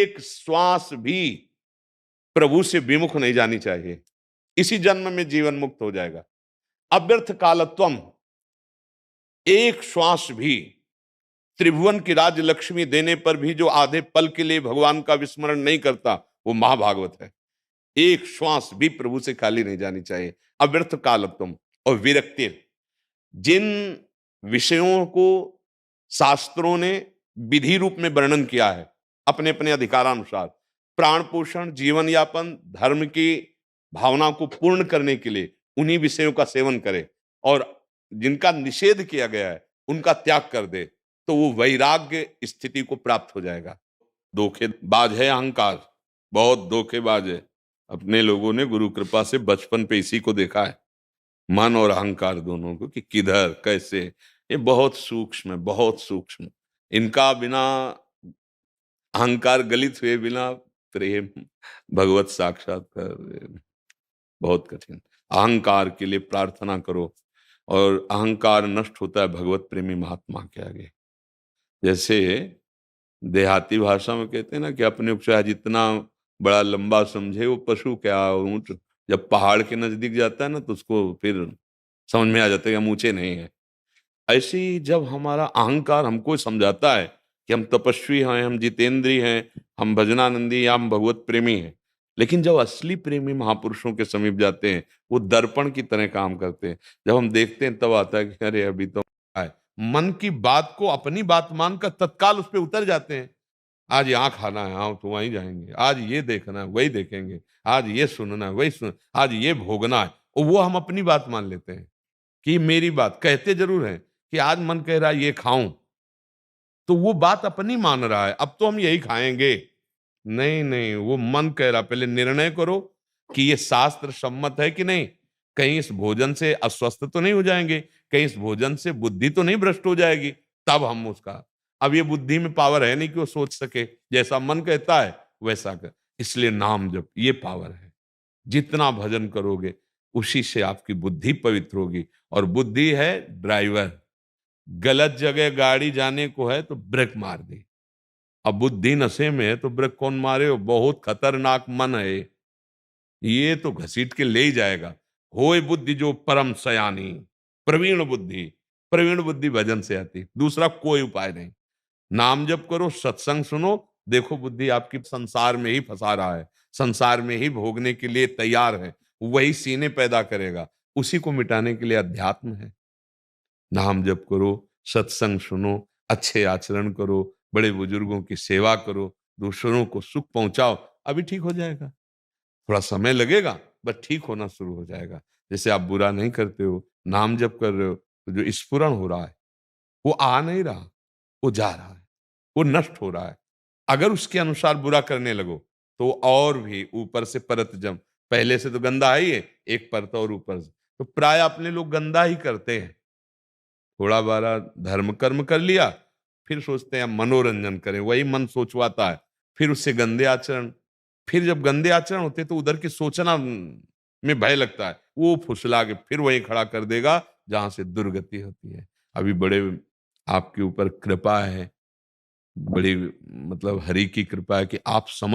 एक श्वास भी प्रभु से विमुख नहीं जानी चाहिए, इसी जन्म में जीवन मुक्त हो जाएगा। अव्यर्थ कालत्वम, एक श्वास भी त्रिभुवन की राज्य लक्ष्मी देने पर भी जो आधे पल के लिए भगवान का विस्मरण नहीं करता, वो महाभागवत है। एक श्वास भी प्रभु से खाली नहीं जानी चाहिए। अव्यर्थ कालत्वम और विरक्ति, जिन विषयों को शास्त्रों ने विधि रूप में वर्णन किया है अपने अपने अधिकारानुसार, प्राण पोषण, जीवन यापन, धर्म की भावना को पूर्ण करने के लिए उन्हीं विषयों का सेवन करे, और जिनका निषेध किया गया है उनका त्याग कर दे, तो वो वैराग्य स्थिति को प्राप्त हो जाएगा। धोखेबाज है अहंकार, बहुत धोखेबाज है। अपने लोगों ने गुरु कृपा से बचपन पे इसी को देखा है, मन और अहंकार दोनों को, कि किधर कैसे। ये बहुत सूक्ष्म है, बहुत सूक्ष्म। इनका बिना, अहंकार गलित हुए बिना प्रेम भगवत साक्षात्कार बहुत कठिन। अहंकार के लिए प्रार्थना करो, और अहंकार नष्ट होता है भगवत प्रेमी महात्मा के आगे। जैसे देहाती भाषा में कहते हैं ना कि अपने को चाहे जितना बड़ा लंबा समझे वो पशु क्या ऊंट, जब पहाड़ के नजदीक जाता है ना तो उसको फिर समझ में आ जाता है कि हम ऊंचे नहीं है। ऐसे ही जब हमारा अहंकार हमको समझाता है कि हम तपस्वी हैं, हम जितेंद्रीय हैं, हम भजनानंदी या हम भगवत प्रेमी हैं, लेकिन जब असली प्रेमी महापुरुषों के समीप जाते हैं, वो दर्पण की तरह काम करते हैं। जब हम देखते हैं तब आता है कि अरे अभी तो है, मन की बात को अपनी बात मानकर तत्काल उस पर उतर जाते हैं। आज यहाँ खाना है, हाँ तो वहीं जाएंगे, आज ये देखना है वही देखेंगे, आज ये सुनना है वही सुन, आज ये भोगना है, और वो हम अपनी बात मान लेते हैं कि मेरी बात। कहते जरूर हैं कि आज मन कह रहा है ये खाऊं, तो वो बात अपनी मान रहा है, अब तो हम यही खाएंगे। नहीं नहीं, वो मन कह रहा, पहले निर्णय करो कि ये शास्त्र सम्मत है कि नहीं, कहीं इस भोजन से अस्वस्थ तो नहीं हो जाएंगे, कहीं इस भोजन से बुद्धि तो नहीं भ्रष्ट हो जाएगी, तब हम उसका। अब ये बुद्धि में पावर है नहीं कि वो सोच सके, जैसा मन कहता है वैसा कर। इसलिए नाम जप, ये पावर है। जितना भजन करोगे उसी से आपकी बुद्धि पवित्र होगी, और बुद्धि है ड्राइवर। गलत जगह गाड़ी जाने को है तो ब्रेक मार दे। अब बुद्धि नशे में है तो ब्रेक कौन मारे, हो बहुत खतरनाक मन है, ये तो घसीट के ले ही जाएगा। होए बुद्धि जो परम सयानी, प्रवीण बुद्धि। प्रवीण बुद्धि भजन से आती, दूसरा कोई उपाय नहीं। नाम जप करो, सत्संग सुनो, देखो बुद्धि आपकी संसार में ही फंसा रहा है, संसार में ही भोगने के लिए तैयार है, वही सीने पैदा करेगा, उसी को मिटाने के लिए अध्यात्म है। नाम जप करो, सत्संग सुनो, अच्छे आचरण करो, बड़े बुजुर्गों की सेवा करो, दूसरों को सुख पहुंचाओ, अभी ठीक हो जाएगा। थोड़ा समय लगेगा, बस ठीक होना शुरू हो जाएगा। जैसे आप बुरा नहीं करते हो, नाम जप कर रहे हो, तो जो स्फुरण हो रहा है वो आ नहीं रहा, वो जा रहा है, वो नष्ट हो रहा है। अगर उसके अनुसार बुरा करने लगो तो और भी ऊपर से परत जम, पहले से तो गंदा है ही, एक परत और ऊपर से, तो प्राय अपने लोग गंदा ही करते हैं। थोड़ा बारा धर्म कर्म कर लिया, फिर सोचते हैं मनोरंजन करें, वही मन सोचवाता है, फिर उससे गंदे आचरण। फिर जब गंदे आचरण होते तो उधर की सोचना में भय लगता है, वो फुसला के फिर वही खड़ा कर देगा जहां से दुर्गति होती है। अभी बड़े आपके ऊपर कृपा है, बड़ी मतलब हरि की कृपा है कि आप समझ